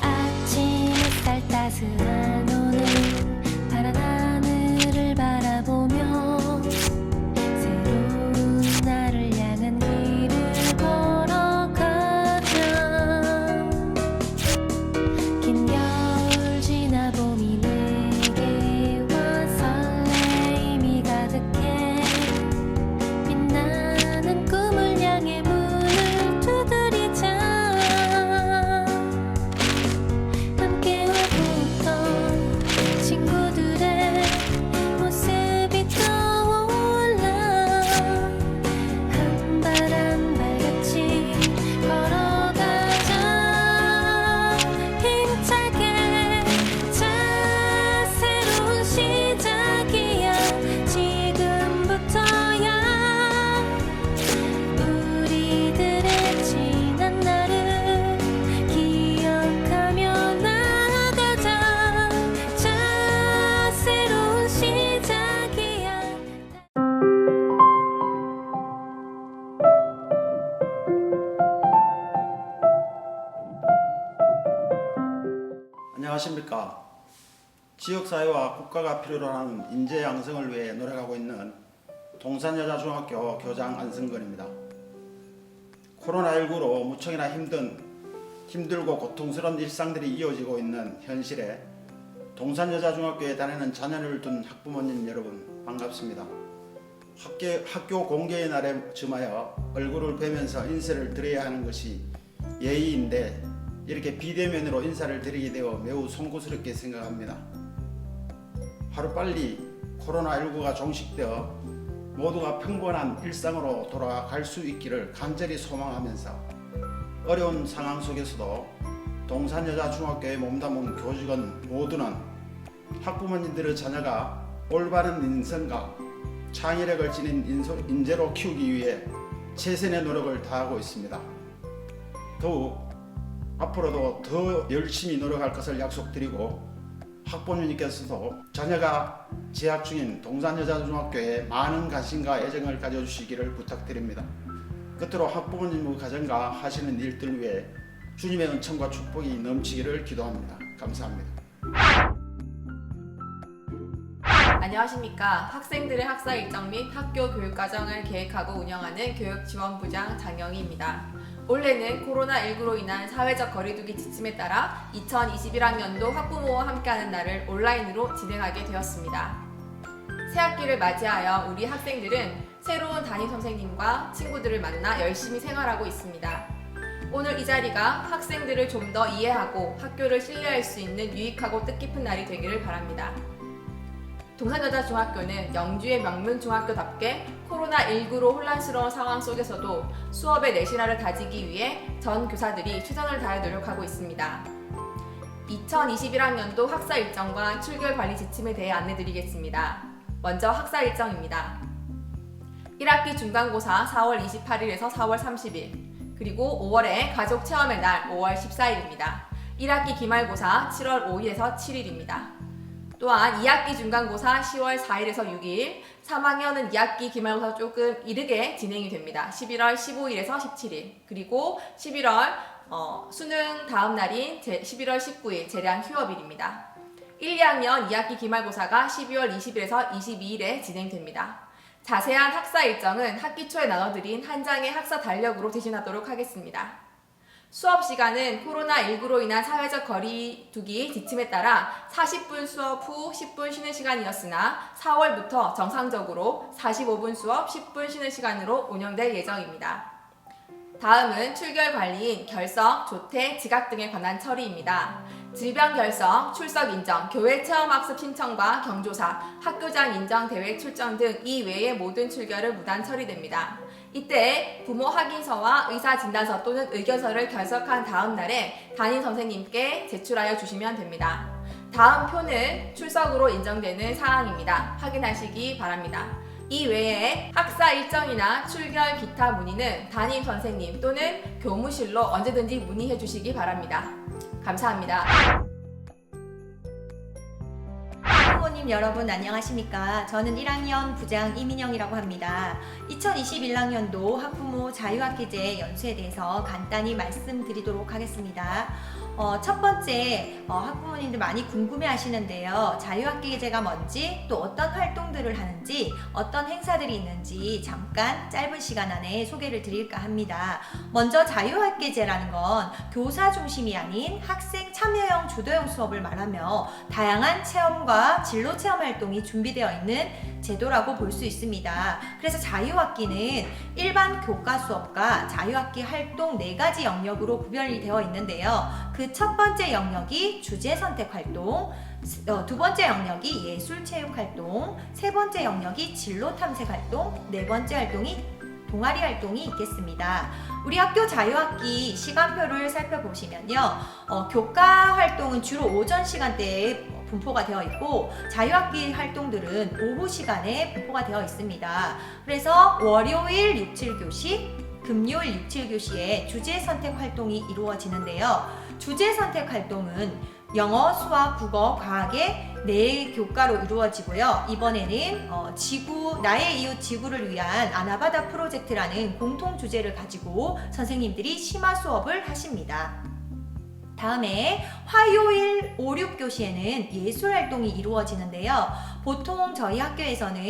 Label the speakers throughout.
Speaker 1: 아침 햇살 따스한 오늘 파란 하늘을 바라보며 새로운 날을 향한 길을 걸어가자. 긴 겨울 지나 봄이 내게 와 설레임이 가득해 빛나는 꿈을 향해 문을 두드리자. 함께 왔던 친구들의 모습이 떠올라 한 발 한 발같이 걸어가자. 힘차게 자 새로운 시작이야 지금부터야. 우리들의 지난 날을 기억하며 나아가자. 자 새로운 시작이야.
Speaker 2: 안녕하십니까. 지역사회와 국가가 필요로 하는 인재 양성을 위해 노력하고 있는 동산여자중학교 교장 안승건입니다. 코로나19로 무척이나 힘들고 고통스러운 일상들이 이어지고 있는 현실에 동산여자중학교에 다니는 자녀를 둔 학부모님 여러분 반갑습니다. 학교 공개의 날에 즈음하여 얼굴을 뵈면서 인사를 드려야 하는 것이 예의인데 이렇게 비대면으로 인사를 드리게 되어 매우 송구스럽게 생각합니다. 하루빨리 코로나19가 종식되어 모두가 평범한 일상으로 돌아갈 수 있기를 간절히 소망하면서 어려운 상황 속에서도 동산여자중학교에 몸담은 교직원 모두는 학부모님들의 자녀가 올바른 인성과 창의력을 지닌 인재로 키우기 위해 최선의 노력을 다하고 있습니다. 더욱 앞으로도 더 열심히 노력할 것을 약속드리고 학부모님께서도 자녀가 재학 중인 동산여자중학교에 많은 관심과 애정을 가져주시기를 부탁드립니다. 끝으로 학부모님의 가정과 하시는 일들 위해 주님의 은총과 축복이 넘치기를 기도합니다. 감사합니다.
Speaker 3: 안녕하십니까. 학생들의 학사 일정 및 학교 교육과정을 계획하고 운영하는 교육지원부장 장영희입니다. 올해는 코로나19로 인한 사회적 거리두기 지침에 따라 2021학년도 학부모와 함께하는 날을 온라인으로 진행하게 되었습니다. 새학기를 맞이하여 우리 학생들은 새로운 담임선생님과 친구들을 만나 열심히 생활하고 있습니다. 오늘 이 자리가 학생들을 좀 더 이해하고 학교를 신뢰할 수 있는 유익하고 뜻깊은 날이 되기를 바랍니다. 동산여자중학교는 영주의 명문중학교답게 코로나19로 혼란스러운 상황 속에서도 수업의 내실화를 다지기 위해 전 교사들이 최선을 다해 노력하고 있습니다. 2021학년도 학사 일정과 출결 관리 지침에 대해 안내드리겠습니다. 먼저 학사 일정입니다. 1학기 중간고사 4월 28일에서 4월 30일, 그리고 5월에 가족 체험의 날 5월 14일입니다. 1학기 기말고사 7월 5일에서 7일입니다. 또한 2학기 중간고사 10월 4일에서 6일, 3학년은 2학기 기말고사 조금 이르게 진행이 됩니다. 11월 15일에서 17일, 그리고 11월 수능 다음 날인 11월 19일 재량 휴업일입니다. 1, 2학년 2학기 기말고사가 12월 20일에서 22일에 진행됩니다. 자세한 학사 일정은 학기 초에 나눠드린 한 장의 학사 달력으로 대신하도록 하겠습니다. 수업 시간은 코로나19로 인한 사회적 거리두기 지침에 따라 40분 수업 후 10분 쉬는 시간이었으나 4월부터 정상적으로 45분 수업 10분 쉬는 시간으로 운영될 예정입니다. 다음은 출결 관리인 결석, 조퇴, 지각 등에 관한 처리입니다. 질병 결석, 출석 인정, 교회 체험학습 신청과 경조사, 학교장 인정 대회 출전 등 이외의 모든 출결은 무단 처리됩니다. 이때 부모 확인서와 의사 진단서 또는 의견서를 결석한 다음 날에 담임 선생님께 제출하여 주시면 됩니다. 다음 표는 출석으로 인정되는 사항입니다. 확인하시기 바랍니다. 이 외에 학사 일정이나 출결 기타 문의는 담임 선생님 또는 교무실로 언제든지 문의해 주시기 바랍니다. 감사합니다.
Speaker 4: 학부모님 여러분 안녕하십니까? 저는 1학년 부장 이민영이라고 합니다. 2021학년도 학부모 자유학기제 연수에 대해서 간단히 말씀드리도록 하겠습니다. 첫 번째, 학부모님들 많이 궁금해 하시는데요. 자유학기제가 뭔지, 또 어떤 활동들을 하는지, 어떤 행사들이 있는지 잠깐 짧은 시간 안에 소개를 드릴까 합니다. 먼저 자유학기제라는 건 교사 중심이 아닌 학생 참여형 주도형 수업을 말하며 다양한 체험과 진로 체험 활동이 준비되어 있는 제도라고 볼 수 있습니다. 그래서 자유학기는 일반 교과 수업과 자유학기 활동 4가지 영역으로 구별이 되어 있는데요. 그 첫 번째 영역이 주제 선택 활동, 두 번째 영역이 예술 체육 활동, 세 번째 영역이 진로 탐색 활동, 네 번째 활동이 동아리 활동이 있겠습니다. 우리 학교 자유학기 시간표를 살펴보시면요. 교과 활동은 주로 오전 시간대에 분포가 되어 있고 자유학기 활동들은 오후 시간에 분포가 되어 있습니다. 그래서 월요일 6, 7교시, 금요일 6, 7교시에 주제 선택 활동이 이루어지는데요. 주제 선택 활동은 영어, 수학, 국어, 과학의 4교과로 이루어지고요. 이번에는 나의 이웃 지구를 위한 아나바다 프로젝트라는 공통 주제를 가지고 선생님들이 심화 수업을 하십니다. 다음에 화요일 5, 6교시에는 예술 활동이 이루어지는데요. 보통 저희 학교에서는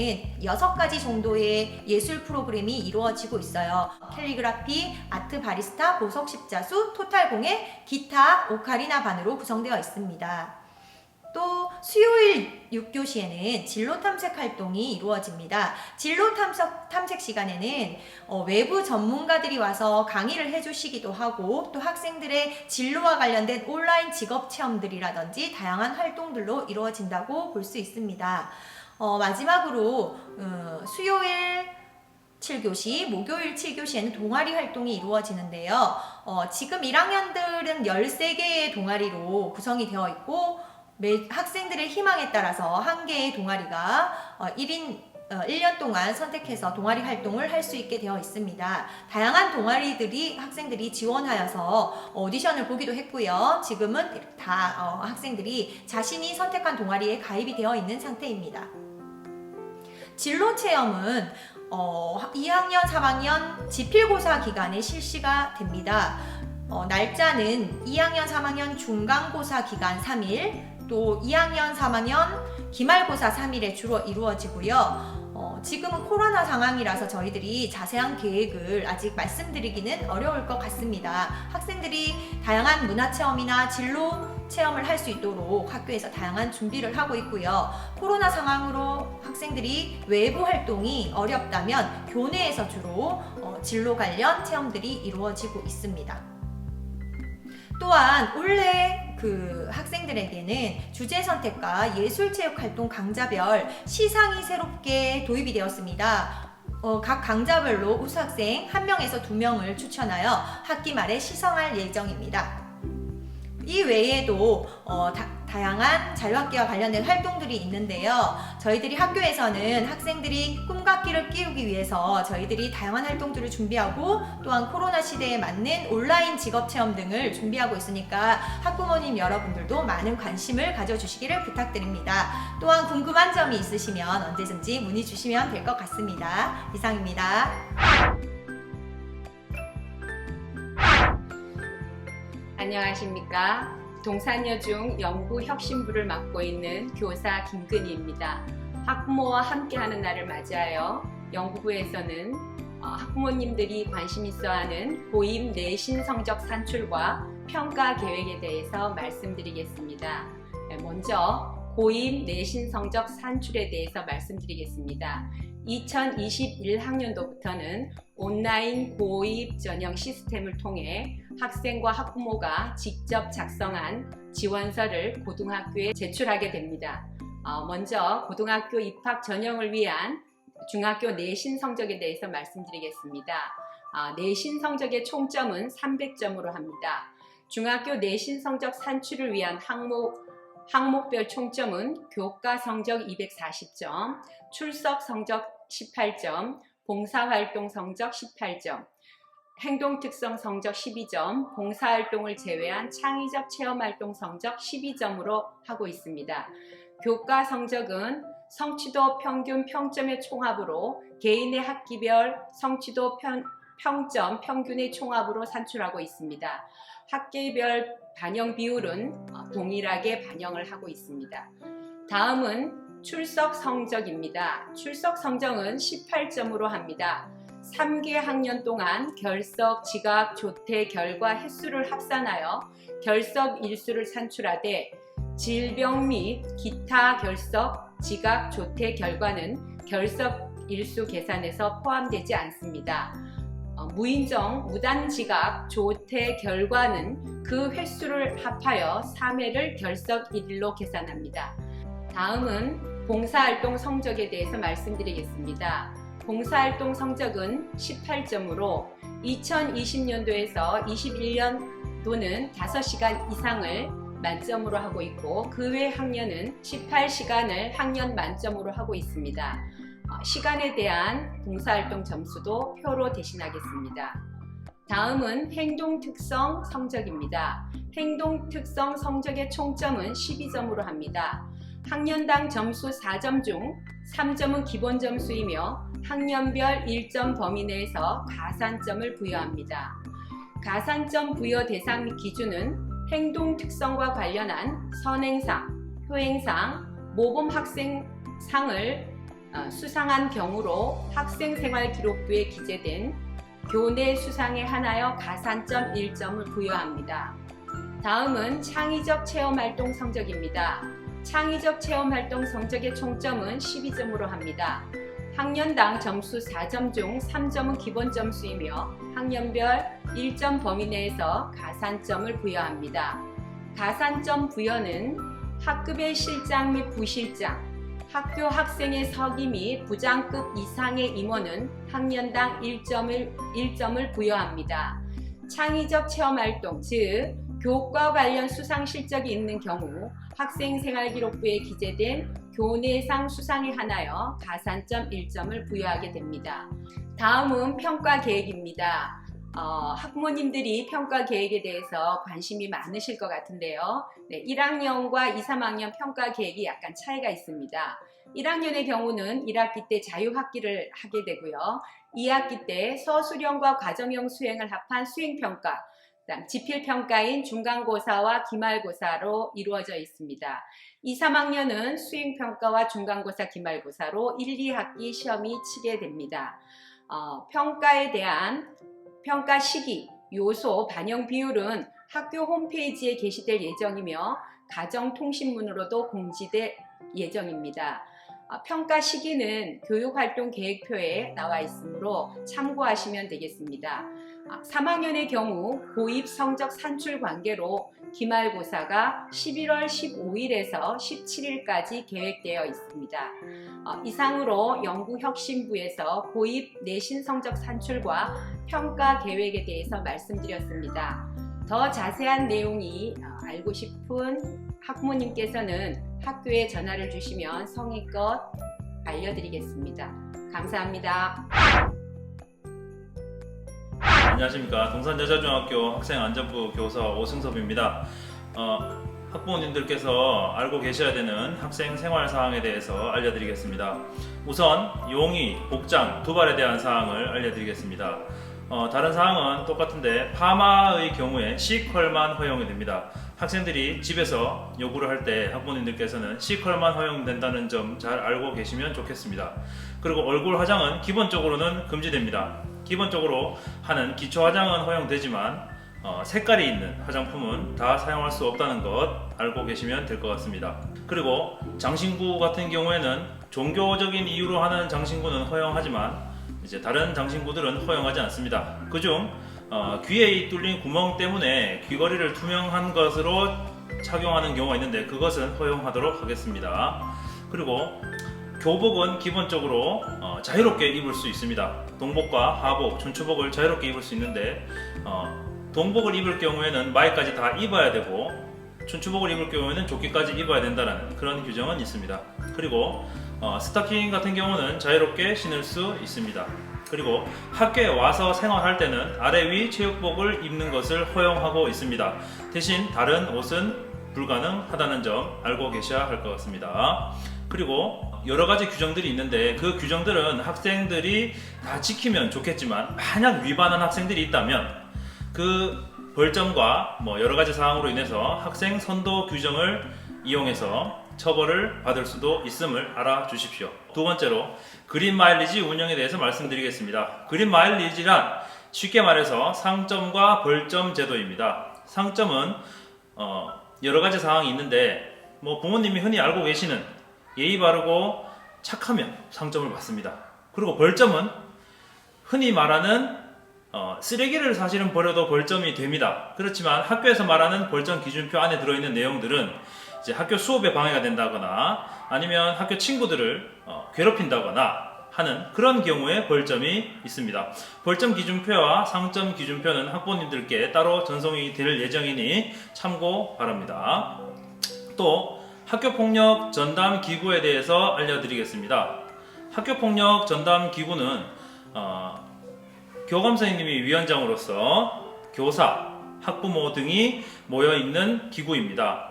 Speaker 4: 6가지 정도의 예술 프로그램이 이루어지고 있어요. 캘리그라피, 아트 바리스타, 보석 십자수, 토탈 공예, 기타, 오카리나 반으로 구성되어 있습니다. 또 수요일 6교시에는 진로 탐색 활동이 이루어집니다. 진로 탐색 시간에는 외부 전문가들이 와서 강의를 해주시기도 하고 또 학생들의 진로와 관련된 온라인 직업 체험들이라든지 다양한 활동들로 이루어진다고 볼 수 있습니다. 마지막으로 수요일 7교시, 목요일 7교시에는 동아리 활동이 이루어지는데요. 지금 1학년들은 13개의 동아리로 구성이 되어 있고 학생들의 희망에 따라서 1개의 동아리가 1년 동안 선택해서 동아리 활동을 할 수 있게 되어 있습니다. 다양한 동아리들이 학생들이 지원하여서 오디션을 보기도 했고요. 지금은 다 학생들이 자신이 선택한 동아리에 가입이 되어 있는 상태입니다. 진로 체험은 2학년, 3학년 지필고사 기간에 실시가 됩니다. 날짜는 2학년, 3학년 중간고사 기간 3일, 또 2학년, 3학년 기말고사 3일에 주로 이루어지고요. 지금은 코로나 상황이라서 저희들이 자세한 계획을 아직 말씀드리기는 어려울 것 같습니다. 학생들이 다양한 문화체험이나 진로 체험을 할 수 있도록 학교에서 다양한 준비를 하고 있고요. 코로나 상황으로 학생들이 외부 활동이 어렵다면 교내에서 주로 진로 관련 체험들이 이루어지고 있습니다. 또한 올해 학생들에게는 주제 선택과 예술체육활동 강좌별 시상이 새롭게 도입이 되었습니다. 각 강좌별로 우수학생 1명에서 2명을 추천하여 학기 말에 시상할 예정입니다. 이 외에도 다양한 자유학기와 관련된 활동들이 있는데요. 저희들이 학교에서는 학생들이 꿈과 끼를 끼우기 위해서 저희들이 다양한 활동들을 준비하고 또한 코로나 시대에 맞는 온라인 직업체험 등을 준비하고 있으니까 학부모님 여러분들도 많은 관심을 가져주시기를 부탁드립니다. 또한 궁금한 점이 있으시면 언제든지 문의 주시면 될 것 같습니다. 이상입니다.
Speaker 5: 안녕하십니까. 동산여중 연구혁신부를 맡고 있는 교사 김근희입니다. 학부모와 함께하는 날을 맞이하여 연구부에서는 학부모님들이 관심 있어하는 고임 내신 성적 산출과 평가 계획에 대해서 말씀드리겠습니다. 먼저 고임 내신 성적 산출에 대해서 말씀드리겠습니다. 2021학년도부터는 온라인 고입 전형 시스템을 통해 학생과 학부모가 직접 작성한 지원서를 고등학교에 제출하게 됩니다. 먼저 고등학교 입학 전형을 위한 중학교 내신 성적에 대해서 말씀드리겠습니다. 내신 성적의 총점은 300점으로 합니다. 중학교 내신 성적 산출을 위한 항목별 총점은 교과 성적 240점, 출석 성적 18점, 봉사활동 성적 18점, 행동특성 성적 12점, 봉사활동을 제외한 창의적 체험활동 성적 12점으로 하고 있습니다. 교과 성적은 성취도 평균 평점의 총합으로 개인의 학기별 성취도 평점 평균의 총합으로 산출하고 있습니다. 학기별 반영 비율은 동일하게 반영을 하고 있습니다. 다음은 출석 성적입니다. 출석 성적은 18점으로 합니다. 3개 학년 동안 결석, 지각, 조퇴, 결과 횟수를 합산하여 결석 일수를 산출하되 질병 및 기타 결석, 지각, 조퇴 결과는 결석 일수 계산에서 포함되지 않습니다. 무인정, 무단지각, 조퇴 결과는 그 횟수를 합하여 3회를 결석 1일로 계산합니다. 다음은 봉사활동 성적에 대해서 말씀드리겠습니다. 봉사활동 성적은 18점으로 2020년도에서 21년도는 5시간 이상을 만점으로 하고 있고 그 외 학년은 18시간을 학년 만점으로 하고 있습니다. 시간에 대한 봉사활동 점수도 표로 대신하겠습니다. 다음은 행동특성 성적입니다. 행동특성 성적의 총점은 12점으로 합니다. 학년당 점수 4점 중 3점은 기본 점수이며 학년별 1점 범위 내에서 가산점을 부여합니다. 가산점 부여 대상 및 기준은 행동 특성과 관련한 선행상, 효행상, 모범학생상을 수상한 경우로 학생생활기록부에 기재된 교내 수상에 한하여 가산점 1점을 부여합니다. 다음은 창의적 체험활동 성적입니다. 창의적 체험활동 성적의 총점은 12점으로 합니다. 학년당 점수 4점 중 3점은 기본 점수이며 학년별 1점 범위 내에서 가산점을 부여합니다. 가산점 부여는 학급의 실장 및 부실장, 학교 학생의 서기 및 부장급 이상의 임원은 학년당 1점을 부여합니다. 창의적 체험활동, 즉 교과 관련 수상 실적이 있는 경우 학생생활기록부에 기재된 교내상 수상에 한하여 가산점 1점을 부여하게 됩니다. 다음은 평가 계획입니다. 학부모님들이 평가 계획에 대해서 관심이 많으실 것 같은데요. 1학년과 2, 3학년 평가 계획이 약간 차이가 있습니다. 1학년의 경우는 1학기 때 자유학기를 하게 되고요. 2학기 때 서술형과 과정형 수행을 합한 수행평가, 지필평가인 중간고사와 기말고사로 이루어져 있습니다. 2, 3학년은 수행평가와 중간고사, 기말고사로 1, 2학기 시험이 치게 됩니다. 평가에 대한 평가 시기, 요소, 반영 비율은 학교 홈페이지에 게시될 예정이며 가정통신문으로도 공지될 예정입니다. 평가 시기는 교육활동 계획표에 나와 있으므로 참고하시면 되겠습니다. 3학년의 경우 고입 성적 산출 관계로 기말고사가 11월 15일에서 17일까지 계획되어 있습니다. 이상으로 연구혁신부에서 고입 내신 성적 산출과 평가 계획에 대해서 말씀드렸습니다. 더 자세한 내용이 알고 싶은 학부모님께서는 학교에 전화를 주시면 성의껏 알려드리겠습니다. 감사합니다.
Speaker 6: 안녕하십니까. 동산여자중학교 학생안전부 교사 오승섭입니다. 학부모님들께서 알고 계셔야 되는 학생 생활 사항에 대해서 알려드리겠습니다. 우선 용의, 복장, 두발에 대한 사항을 알려드리겠습니다. 다른 사항은 똑같은데 파마의 경우에 C컬만 허용이 됩니다. 학생들이 집에서 요구를 할 때 학부모님들께서는 C컬만 허용된다는 점 잘 알고 계시면 좋겠습니다. 그리고 얼굴 화장은 기본적으로는 금지됩니다. 기본적으로 하는 기초 화장은 허용되지만 색깔이 있는 화장품은 다 사용할 수 없다는 것 알고 계시면 될 것 같습니다. 그리고 장신구 같은 경우에는 종교적인 이유로 하는 장신구는 허용하지만 이제 다른 장신구들은 허용하지 않습니다. 그중 귀에 뚫린 구멍 때문에 귀걸이를 투명한 것으로 착용하는 경우가 있는데 그것은 허용하도록 하겠습니다. 그리고 교복은 기본적으로 자유롭게 입을 수 있습니다. 동복과 하복, 춘추복을 자유롭게 입을 수 있는데 동복을 입을 경우에는 마이까지 다 입어야 되고 춘추복을 입을 경우에는 조끼까지 입어야 된다는 그런 규정은 있습니다. 그리고 스타킹 같은 경우는 자유롭게 신을 수 있습니다. 그리고 학교에 와서 생활할 때는 아래 위 체육복을 입는 것을 허용하고 있습니다. 대신 다른 옷은 불가능하다는 점 알고 계셔야 할 것 같습니다. 그리고 여러 가지 규정들이 있는데 그 규정들은 학생들이 다 지키면 좋겠지만 만약 위반한 학생들이 있다면 그 벌점과 여러 가지 사항으로 인해서 학생 선도 규정을 이용해서 처벌을 받을 수도 있음을 알아주십시오. 두 번째로 그린 마일리지 운영에 대해서 말씀드리겠습니다. 그린 마일리지란 쉽게 말해서 상점과 벌점 제도입니다. 상점은 여러 가지 상황이 있는데 부모님이 흔히 알고 계시는 예의 바르고 착하면 상점을 받습니다. 그리고 벌점은 흔히 말하는 쓰레기를 사실은 버려도 벌점이 됩니다. 그렇지만 학교에서 말하는 벌점 기준표 안에 들어있는 내용들은 이제 학교 수업에 방해가 된다거나 아니면 학교 친구들을 괴롭힌다거나 하는 그런 경우에 벌점이 있습니다. 벌점 기준표와 상점 기준표는 학부모님들께 따로 전송이 될 예정이니 참고 바랍니다. 또 학교폭력 전담 기구에 대해서 알려드리겠습니다. 학교폭력 전담 기구는 교감 선생님이 위원장으로서 교사, 학부모 등이 모여있는 기구입니다.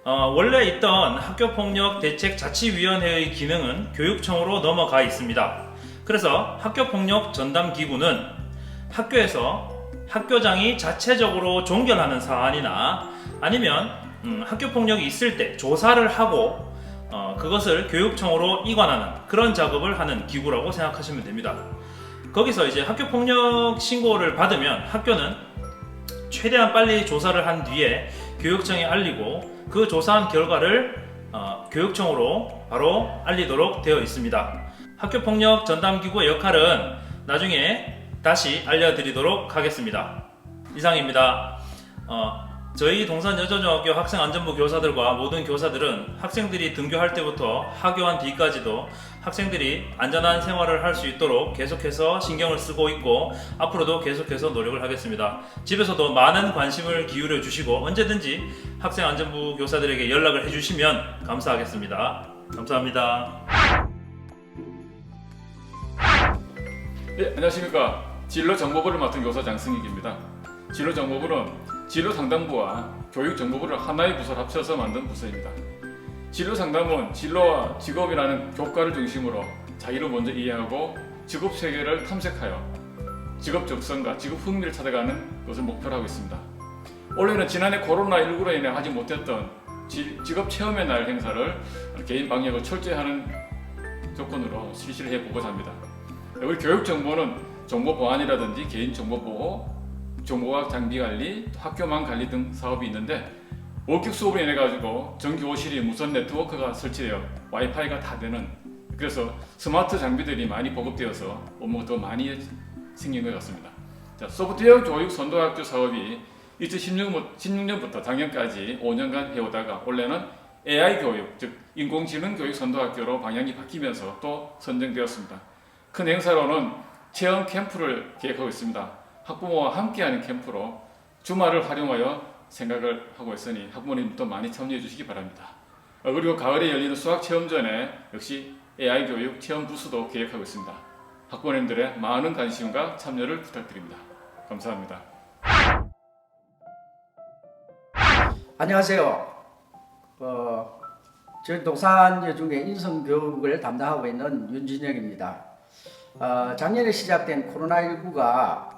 Speaker 6: 원래 있던 학교폭력대책자치위원회의 기능은 교육청으로 넘어가 있습니다. 그래서 학교폭력 전담기구는 학교에서 학교장이 자체적으로 종결하는 사안이나 아니면 학교폭력이 있을 때 조사를 하고 그것을 교육청으로 이관하는 그런 작업을 하는 기구라고 생각하시면 됩니다. 거기서 이제 학교폭력 신고를 받으면 학교는 최대한 빨리 조사를 한 뒤에 교육청에 알리고 그 조사한 결과를 교육청으로 바로 알리도록 되어 있습니다. 학교폭력 전담기구의 역할은 나중에 다시 알려드리도록 하겠습니다. 이상입니다. 저희 동산여자중학교 학생안전부 교사들과 모든 교사들은 학생들이 등교할 때부터 하교한 뒤까지도 학생들이 안전한 생활을 할 수 있도록 계속해서 신경을 쓰고 있고 앞으로도 계속해서 노력을 하겠습니다. 집에서도 많은 관심을 기울여 주시고 언제든지 학생안전부 교사들에게 연락을 해주시면 감사하겠습니다. 감사합니다.
Speaker 7: 네, 안녕하십니까. 진로정보부를 맡은 교사 장승익입니다. 진로정보부는 진로상담부와 교육정보부를 하나의 부서로 합쳐서 만든 부서입니다. 진로상담은 진로와 직업이라는 교과를 중심으로 자기를 먼저 이해하고 직업 세계를 탐색하여 직업 적성과 직업 흥미를 찾아가는 것을 목표로 하고 있습니다. 올해는 지난해 코로나19로 인해 하지 못했던 직업 체험의 날 행사를 개인 방역을 철저히 하는 조건으로 실시를 해보고자 합니다. 우리 교육정보는 정보 보안이라든지 개인 정보 보호, 정보학 장비 관리, 학교망 관리 등 사업이 있는데 원격 수업으로 인해 가지고 전교실이 무선 네트워크가 설치되어 와이파이가 다 되는 그래서 스마트 장비들이 많이 보급되어서 업무가 더 많이 생긴 것 같습니다. 자, 소프트웨어 교육 선도학교 사업이 2016년부터 작년까지 5년간 해오다가 올해는 AI 교육, 즉 인공지능 교육 선도학교로 방향이 바뀌면서 또 선정되었습니다. 큰 행사로는 체험 캠프를 계획하고 있습니다. 학부모와 함께하는 캠프로 주말을 활용하여 생각을 하고 있으니 학부모님도 많이 참여해 주시기 바랍니다. 그리고 가을에 열리는 수학체험전에 역시 AI 교육 체험 부스도 계획하고 있습니다. 학부모님들의 많은 관심과 참여를 부탁드립니다. 감사합니다.
Speaker 8: 안녕하세요. 저희 동산여중의 인성교육을 담당하고 있는 윤진영입니다. 작년에 시작된 코로나19가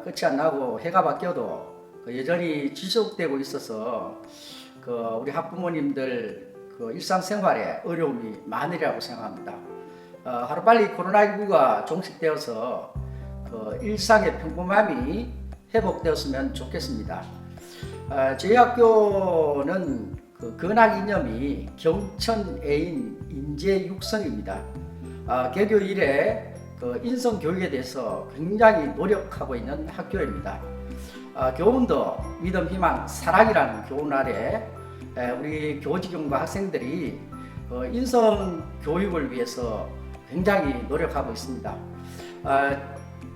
Speaker 8: 끝이 안 나고 해가 바뀌어도 여전히 지속되고 있어서 우리 학부모님들 일상생활에 어려움이 많으리라고 생각합니다. 하루빨리 코로나19가 종식되어서 일상의 평범함이 회복되었으면 좋겠습니다. 저희 학교는 근학 이념이 경천애인 인재육성입니다. 개교 이래 인성 교육에 대해서 굉장히 노력하고 있는 학교입니다. 교훈도 믿음, 희망, 사랑이라는 교훈 아래 우리 교직원과 학생들이 인성 교육을 위해서 굉장히 노력하고 있습니다.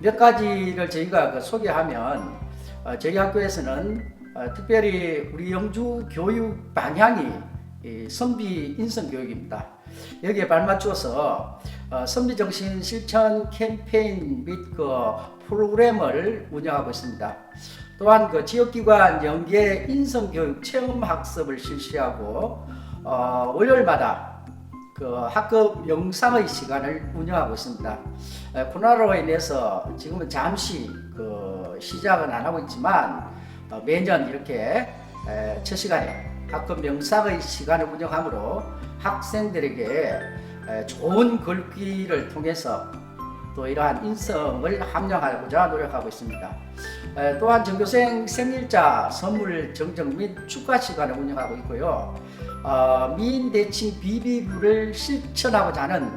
Speaker 8: 몇 가지를 저희가 소개하면 저희 학교에서는 특별히 우리 영주 교육 방향이 이 선비 인성 교육입니다. 여기에 발맞추어서 선비 정신 실천 캠페인 및 그 프로그램을 운영하고 있습니다. 또한 그 지역기관 연계 인성교육 체험 학습을 실시하고 월요일마다 그 학급 영상의 시간을 운영하고 있습니다. 코로나로 인해서 지금은 잠시 그 시작은 안 하고 있지만 매년 이렇게 첫 시간에 학급 영상의 시간을 운영하므로 학생들에게 좋은 글귀를 통해서 또 이러한 인성을 함양하고자 노력하고 있습니다. 또한 전교생 생일자 선물 정정 및 축하 시간을 운영하고 있고요. 미인 대칭 비비부를 실천하고자 하는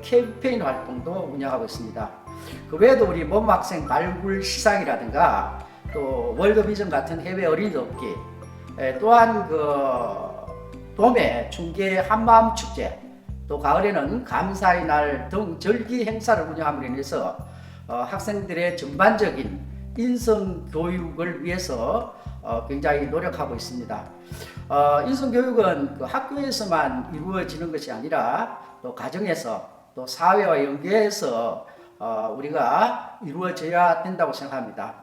Speaker 8: 캠페인 활동도 운영하고 있습니다. 그 외에도 우리 모범학생 발굴 시상이라든가 또 월드비전 같은 해외 어린이 돕기, 또한 그 봄에 충계 한마음 축제, 또 가을에는 감사의 날 등 절기 행사를 운영함으로 인해서 학생들의 전반적인 인성 교육을 위해서 굉장히 노력하고 있습니다. 인성 교육은 그 학교에서만 이루어지는 것이 아니라 또 가정에서 또 사회와 연계해서 우리가 이루어져야 된다고 생각합니다.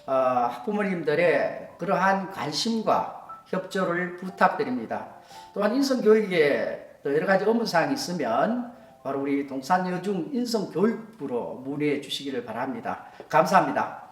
Speaker 8: 학부모님들의 그러한 관심과 협조를 부탁드립니다. 또한 인성 교육에 또 여러 가지 의문사항이 있으면 바로 우리 동산여중 인성교육부로 문의해 주시기를 바랍니다. 감사합니다.